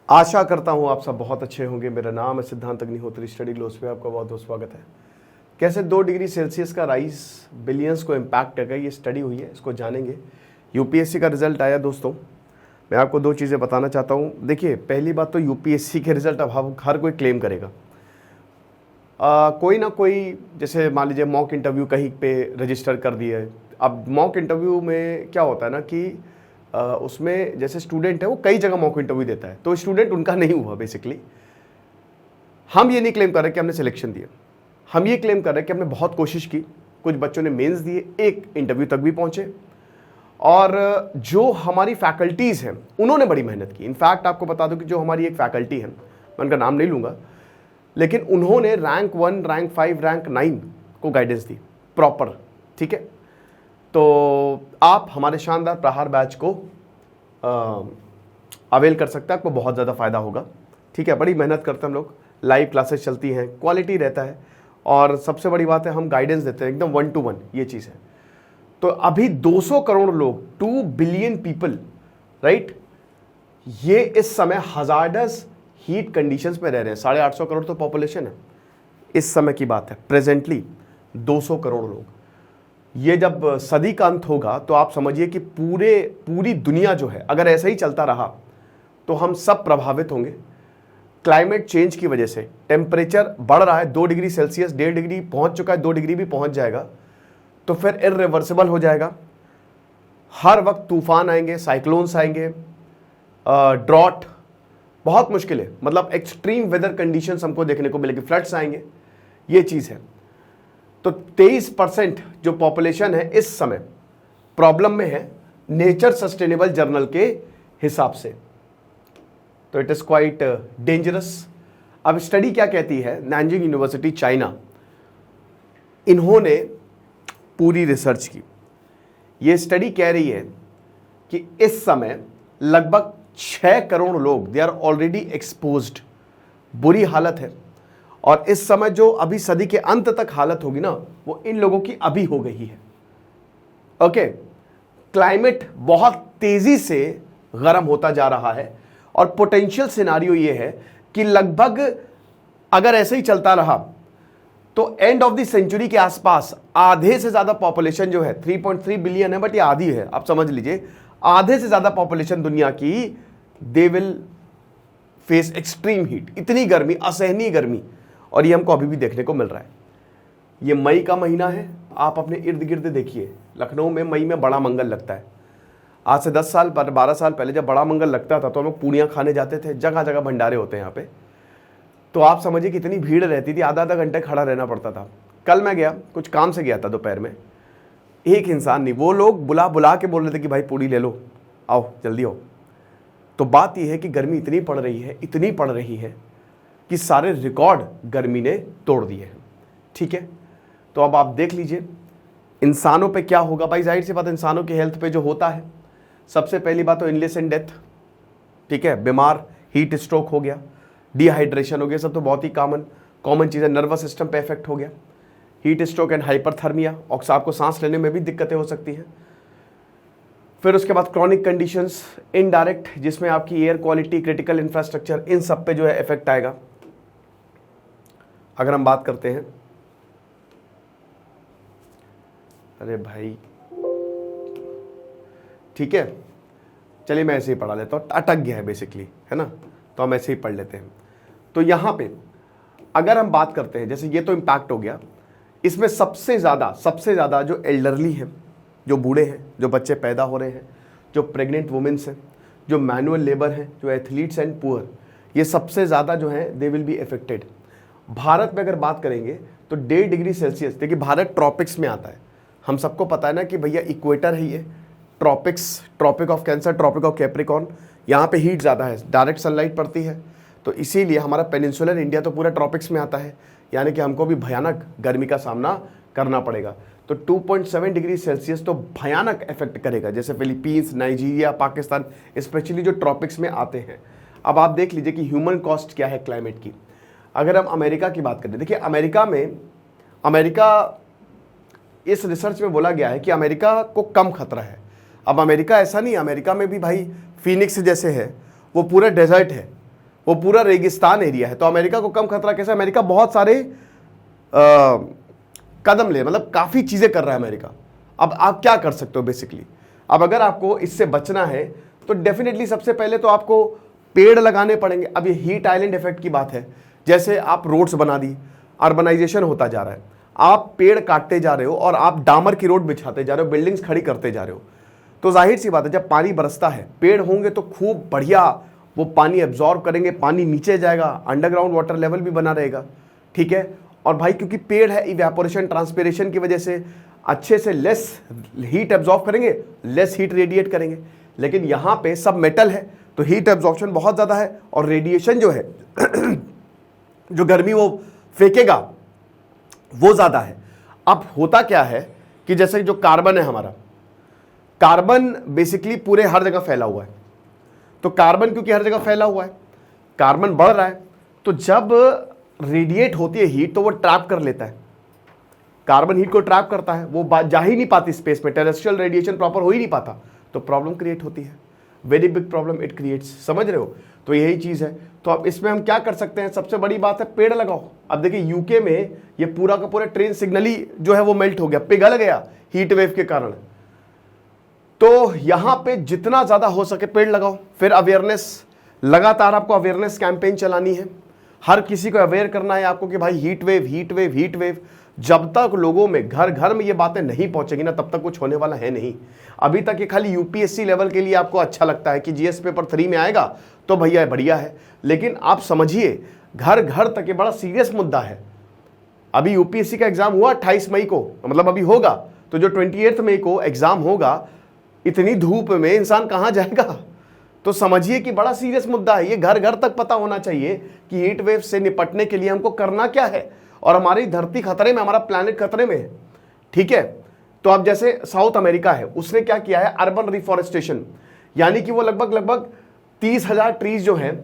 आशा करता हूँ आप सब बहुत अच्छे होंगे। मेरा नाम है सिद्धांत अग्निहोत्री, स्टडी ग्लोस पे आपका बहुत बहुत स्वागत है। कैसे 2 डिग्री सेल्सियस का राइज बिलियंस को इम्पैक्ट करेगा, ये स्टडी हुई है, इसको जानेंगे। यूपीएससी का रिजल्ट आया दोस्तों, मैं आपको 2 चीज़ें बताना चाहता हूँ। देखिए, पहली बात तो यूपीएससी के रिजल्ट अब हर कोई क्लेम करेगा। कोई ना कोई, जैसे मान लीजिए मॉक इंटरव्यू कहीं पे रजिस्टर कर दिया है। अब मॉक इंटरव्यू में क्या होता है ना कि उसमें जैसे स्टूडेंट है वो कई जगह मॉक इंटरव्यू देता है, तो स्टूडेंट उनका नहीं हुआ। बेसिकली हम ये नहीं क्लेम कर रहे कि हमने सिलेक्शन दिया, हम ये क्लेम कर रहे हैं कि हमने बहुत कोशिश की। कुछ बच्चों ने मेंस दिए, एक इंटरव्यू तक भी पहुंचे, और जो हमारी फैकल्टीज़ हैं उन्होंने बड़ी मेहनत की। इनफैक्ट आपको बता दूं कि जो हमारी एक फैकल्टी है, मैं उनका नाम नहीं लूँगा, लेकिन उन्होंने रैंक 1, रैंक 5, रैंक 9 को गाइडेंस दी प्रॉपर। ठीक है, तो आप हमारे शानदार प्रहार बैच को अवेल कर सकते हैं, आपको बहुत ज़्यादा फायदा होगा। ठीक है, बड़ी मेहनत करते हैं हम लोग, लाइव क्लासेस चलती हैं, क्वालिटी रहता है, और सबसे बड़ी बात है हम गाइडेंस देते हैं एकदम 1 to 1, ये चीज़ है। तो अभी 200 करोड़ लोग, 2 बिलियन पीपल, राइट, ये इस समय हजार्डस हीट कंडीशंस में रह रहे हैं। 850 करोड़ तो पॉपुलेशन है, इस समय की बात है, प्रेजेंटली 200 करोड़ लोग। ये जब सदी का अंत होगा तो आप समझिए कि पूरी दुनिया जो है, अगर ऐसा ही चलता रहा तो हम सब प्रभावित होंगे। क्लाइमेट चेंज की वजह से टेम्परेचर बढ़ रहा है, 2 डिग्री सेल्सियस, 1.5 डिग्री पहुंच चुका है, 2 डिग्री भी पहुंच जाएगा, तो फिर इररिवर्सिबल हो जाएगा। हर वक्त तूफान आएंगे, साइक्लोन्स आएंगे, ड्रॉट, बहुत मुश्किल है, मतलब एक्सट्रीम वेदर कंडीशंस हमको देखने को मिलेगी, फ्लड्स आएंगे, ये चीज़ है। तो 23% जो पॉपुलेशन है इस समय प्रॉब्लम में है, नेचर सस्टेनेबल जर्नल के हिसाब से। तो इट इज क्वाइट डेंजरस। अब स्टडी क्या कहती है, नैनजिंग यूनिवर्सिटी चाइना, इन्होंने पूरी रिसर्च की। ये स्टडी कह रही है कि इस समय लगभग 6 करोड़ लोग, दे आर ऑलरेडी एक्सपोज्ड, बुरी हालत है। और इस समय जो अभी सदी के अंत तक हालत होगी ना, वो इन लोगों की अभी हो गई है। ओके, क्लाइमेट बहुत तेजी से गर्म होता जा रहा है, और पोटेंशियल सिनारियो ये है कि लगभग अगर ऐसे ही चलता रहा तो एंड ऑफ द सेंचुरी के आसपास आधे से ज्यादा पॉपुलेशन जो है, 3.3 बिलियन है, बट ये आधी है, आप समझ लीजिए, आधे से ज्यादा पॉपुलेशन दुनिया की, they will face extreme heat, इतनी गर्मी, असहनीय गर्मी। और ये हमको अभी भी देखने को मिल रहा है। ये मई का महीना है, आप अपने इर्द गिर्द देखिए, लखनऊ में मई में बड़ा मंगल लगता है। आज से 10 साल पर 12 साल पहले जब बड़ा मंगल लगता था तो हम लोग पूड़ियाँ खाने जाते थे, जगह जगह भंडारे होते हैं यहाँ पे। तो आप समझिए कितनी भीड़ रहती थी, आधा आधा घंटे खड़ा रहना पड़ता था। कल मैं गया, कुछ काम से गया था दोपहर में, एक इंसान नहीं, वो लोग बुला बुला के बोल रहे थे कि भाई पूड़ी ले लो, आओ जल्दी आओ। तो बात यह है कि गर्मी इतनी पड़ रही है, इतनी पड़ रही है कि सारे रिकॉर्ड गर्मी ने तोड़ दिए हैं। ठीक है, तो अब आप देख लीजिए इंसानों पे क्या होगा। भाई जाहिर सी बात, इंसानों की हेल्थ पे जो होता है, सबसे पहली बात तो इलनेस एंड डेथ। ठीक है, बीमार, हीट स्ट्रोक हो गया, डिहाइड्रेशन हो गया, सब तो बहुत ही कॉमन चीज़ है। नर्वस सिस्टम पे इफेक्ट हो गया, हीट स्ट्रोक एंड हाइपरथर्मिया, और आपको सांस लेने में भी दिक्कतें हो सकती हैं। फिर उसके बाद क्रॉनिक कंडीशंस, इनडायरेक्ट, जिसमें आपकी एयर क्वालिटी, क्रिटिकल इंफ्रास्ट्रक्चर, इन सब पे जो है इफेक्ट आएगा। अगर हम बात करते हैं, अरे भाई ठीक है, चलिए मैं ऐसे ही पढ़ा लेता हूँ, अटक गया है बेसिकली, है ना, तो हम ऐसे ही पढ़ लेते हैं। तो यहाँ पे अगर हम बात करते हैं, जैसे ये तो इम्पैक्ट हो गया, इसमें सबसे ज़्यादा जो एल्डरली हैं, जो बूढ़े हैं, जो बच्चे पैदा हो रहे हैं, जो प्रेग्नेंट वुमेन्स हैं, जो मैनुअल लेबर हैं, जो एथलीट्स एंड पुअर, ये सबसे ज़्यादा जो है they will be affected. Bharat में अगर बात करेंगे तो 1.5 डिग्री सेल्सियस, देखिए भारत ट्रॉपिक्स में आता है, हम सबको पता है ना कि भैया इक्वेटर है ये, tropics, tropic of cancer, tropic of capricorn, यहाँ पे हीट ज़्यादा है, डायरेक्ट सनलाइट पड़ती है, तो इसीलिए हमारा पेनिनसुलर इंडिया तो पूरा ट्रॉपिक्स में आता है, यानी कि हमको भी भयानक गर्मी का सामना करना पड़ेगा। तो 2.7 डिग्री सेल्सियस तो भयानक इफेक्ट करेगा, जैसे फिलीपींस, नाइजीरिया, पाकिस्तान, स्पेशली जो ट्रॉपिक्स में आते हैं। अब आप देख लीजिए कि ह्यूमन कॉस्ट क्या है क्लाइमेट की। अगर हम अमेरिका की बात करें, देखिए अमेरिका इस रिसर्च में बोला गया है कि अमेरिका को कम खतरा है। अब अमेरिका ऐसा नहीं है, अमेरिका में भी भाई फिनिक्स जैसे है, वो पूरा डेजर्ट है, वो पूरा रेगिस्तान एरिया है। तो अमेरिका को कम खतरा कैसे? अमेरिका बहुत सारे कदम ले, मतलब काफ़ी चीज़ें कर रहा है अमेरिका। अब आप क्या कर सकते हो बेसिकली? अब अगर आपको इससे बचना है तो डेफिनेटली सबसे पहले तो आपको पेड़ लगाने पड़ेंगे। अब ये हीट आइलैंड इफेक्ट की बात है, जैसे आप रोड्स बना दी, अर्बनाइजेशन होता जा रहा है, आप पेड़ काटते जा रहे हो और आप डामर की रोड बिछाते जा रहे हो, बिल्डिंग्स खड़ी करते जा रहे हो, तो जाहिर सी बात है जब पानी बरसता है, पेड़ होंगे तो खूब बढ़िया वो पानी एब्जॉर्ब करेंगे, पानी नीचे जाएगा, अंडरग्राउंड वाटर लेवल भी बना रहेगा, ठीक है। और भाई क्योंकि पेड़ है, इवेपोरेशन ट्रांसपिरेशन की वजह से अच्छे से लेस हीट एब्जॉर्ब करेंगे, लेस हीट रेडिएट करेंगे। लेकिन यहाँ पे सब मेटल है तो हीट एब्जॉर्प्शन बहुत ज़्यादा है और रेडिएशन जो है जो गर्मी वो फेंकेगा वो ज़्यादा है। अब होता क्या है कि जैसे जो कार्बन है हमारा, कार्बन बेसिकली पूरे हर जगह फैला हुआ है। तो कार्बन क्योंकि हर जगह फैला हुआ है, कार्बन बढ़ रहा है, तो जब रेडिएट होती है हीट तो वो ट्रैप कर लेता है, कार्बन हीट को ट्रैप करता है, वो जा ही नहीं पाती स्पेस में, टेरेस्ट्रियल रेडिएशन प्रॉपर हो ही नहीं पाता, तो प्रॉब्लम क्रिएट होती है, very big problem it creates. समझ रहे हो? तो यही चीज़ है। तो अब इसमें हम क्या कर सकते हैं? सबसे बड़ी बात है पेड़ लगाओ। अब देखिए यूके में ये पूरा का पूरा ट्रेन सिग्नल ही जो है वो मेल्ट हो गया, पिघल गया हीट वेव के कारण। तो यहां पे जितना ज्यादा हो सके पेड़ लगाओ। फिर अवेयरनेस, लगातार आपको अवेयरनेस कैंपेन चलानी है, हर किसी को अवेयर करना है आपको कि भाई heat wave heat wave heat wave. जब तक लोगों में घर घर में ये बातें नहीं पहुंचेगी ना, तब तक कुछ होने वाला है नहीं। अभी तक ये खाली यूपीएससी लेवल के लिए आपको अच्छा लगता है कि जीएस पेपर 3 में आएगा तो भैया बढ़िया है, लेकिन आप समझिए घर घर तक ये बड़ा सीरियस मुद्दा है। अभी यूपीएससी का एग्जाम हुआ 28 मई को, मतलब अभी होगा, तो जो 28 मई को एग्जाम होगा, इतनी धूप में इंसान कहाँ जाएगा? तो समझिए कि बड़ा सीरियस मुद्दा है। ये घर घर तक पता होना चाहिए कि हीट वेव से निपटने के लिए हमको करना क्या है, और हमारी धरती खतरे में, हमारा प्लैनेट खतरे में है, ठीक है। तो अब जैसे साउथ अमेरिका है, उसने क्या किया है, अर्बन रिफॉरेस्टेशन, यानी कि वो लगभग 30,000 ट्रीज जो हैं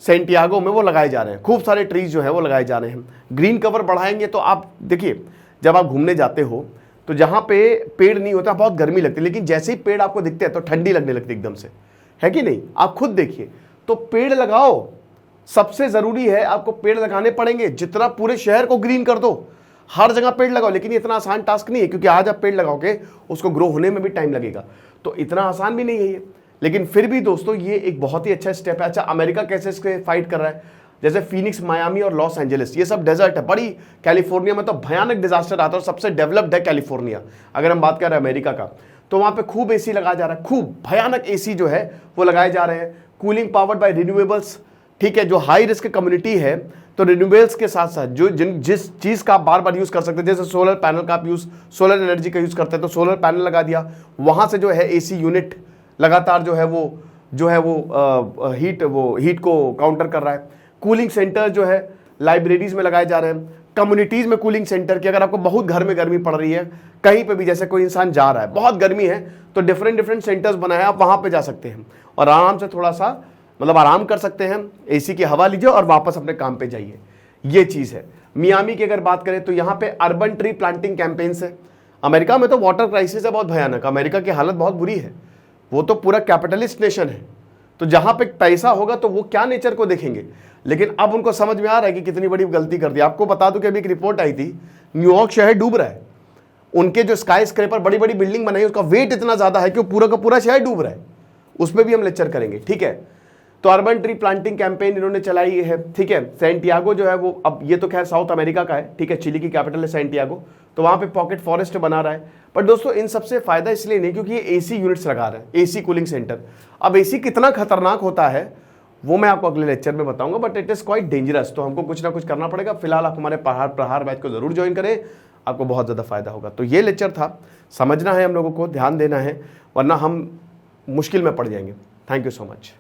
सेंटियागो में वो लगाए जा रहे हैं। खूब सारे ट्रीज जो है वो लगाए जा रहे हैं। ग्रीन कवर बढ़ाएंगे तो आप देखिए, जब आप घूमने जाते हो तो जहां पे पेड़ नहीं होता बहुत गर्मी लगती है, लेकिन जैसे ही पेड़ आपको दिखते हैं तो ठंडी लगने लगती है एकदम से, है कि नहीं? आप खुद देखिए। तो पेड़ लगाओ, सबसे जरूरी है, आपको पेड़ लगाने पड़ेंगे। जितना पूरे शहर को ग्रीन कर दो, हर जगह पेड़ लगाओ। लेकिन इतना आसान टास्क नहीं है, क्योंकि आज आप पेड़ लगाओगे उसको ग्रो होने में भी टाइम लगेगा, तो इतना आसान भी नहीं है ये। लेकिन फिर भी दोस्तों ये एक बहुत ही अच्छा स्टेप है। अच्छा, अमेरिका कैसे इसके फाइट कर रहा है? जैसे फिनिक्स, मायामी और लॉस एंजलिस, ये सब डेजर्ट है। बड़ी कैलिफोर्निया में तो भयानक डिजास्टर आता है, और सबसे डेवलप्ड है कैलिफोर्निया। अगर हम बात कर रहे हैं अमेरिका का, तो वहां पे खूब एसी लगाया जा रहा है, खूब भयानक एसी जो है वो लगाए जा रहे हैं। कूलिंग पावर्ड बाय रिन्यूएबल्स, ठीक है। जो हाई रिस्क कम्युनिटी है, तो रिन्यूएबल्स के साथ साथ जो जिस चीज़ का आप बार बार यूज़ कर सकते हैं, जैसे सोलर पैनल का आप सोलर एनर्जी का यूज़ करते हैं, तो सोलर पैनल लगा दिया, वहाँ से जो है एसी यूनिट लगातार जो है वो हीट को काउंटर कर रहा है। कूलिंग सेंटर जो है लाइब्रेरीज में लगाए जा रहे हैं, कम्युनिटीज़ में कूलिंग सेंटर की। अगर आपको बहुत घर में गर्मी पड़ रही है, कहीं पे भी, जैसे कोई इंसान जा रहा है, बहुत गर्मी है, तो डिफरेंट सेंटर्स बनाए हैं, आप वहाँ पे जा सकते हैं और आराम से थोड़ा सा मतलब आराम कर सकते हैं, एसी की हवा लीजिए और वापस अपने काम पे जाइए। ये चीज़ है। मियामी की अगर बात करें तो यहाँ पे अर्बन ट्री प्लांटिंग कैंपेन्स है। अमेरिका में तो वाटर क्राइसिस है बहुत भयानक, अमेरिका की हालत बहुत बुरी है, वो तो पूरा कैपिटलिस्ट नेशन है। तो जहाँ पे पैसा होगा तो वो क्या नेचर को देखेंगे। लेकिन अब उनको समझ में आ रहा है कि कितनी बड़ी गलती कर दी। आपको बता दूं कि अभी एक रिपोर्ट आई थी, न्यूयॉर्क शहर डूब रहा है। उनके जो स्काई स्क्रैपर बड़ी बड़ी बिल्डिंग बनाई, उसका वेट इतना ज़्यादा है कि वो पूरा का पूरा शहर डूब रहा है। उस पर भी हम लेक्चर करेंगे, ठीक है। तो अर्बन ट्री प्लांटिंग कैंपेन इन्होंने चलाई है, ठीक है। सैंटियागो जो है वो, अब ये तो खैर साउथ अमेरिका का है, ठीक है, चिली की कैपिटल है सैंटियागो, तो वहाँ पे पॉकेट फॉरेस्ट बना रहा है। पर दोस्तों इन सबसे फायदा इसलिए नहीं क्योंकि ये एसी यूनिट्स लगा रहे हैं, एसी कूलिंग सेंटर। अब एसी कितना खतरनाक होता है वो मैं आपको अगले लेक्चर में बताऊंगा, but it is quite dangerous. तो हमको कुछ ना कुछ करना पड़ेगा। फिलहाल आप हमारे प्रहार बैच को जरूर ज्वाइन करें, आपको बहुत ज़्यादा फायदा होगा। तो ये लेक्चर था, समझना है हम लोगों को, ध्यान देना है, वरना हम मुश्किल में पड़ जाएंगे। Thank you so much.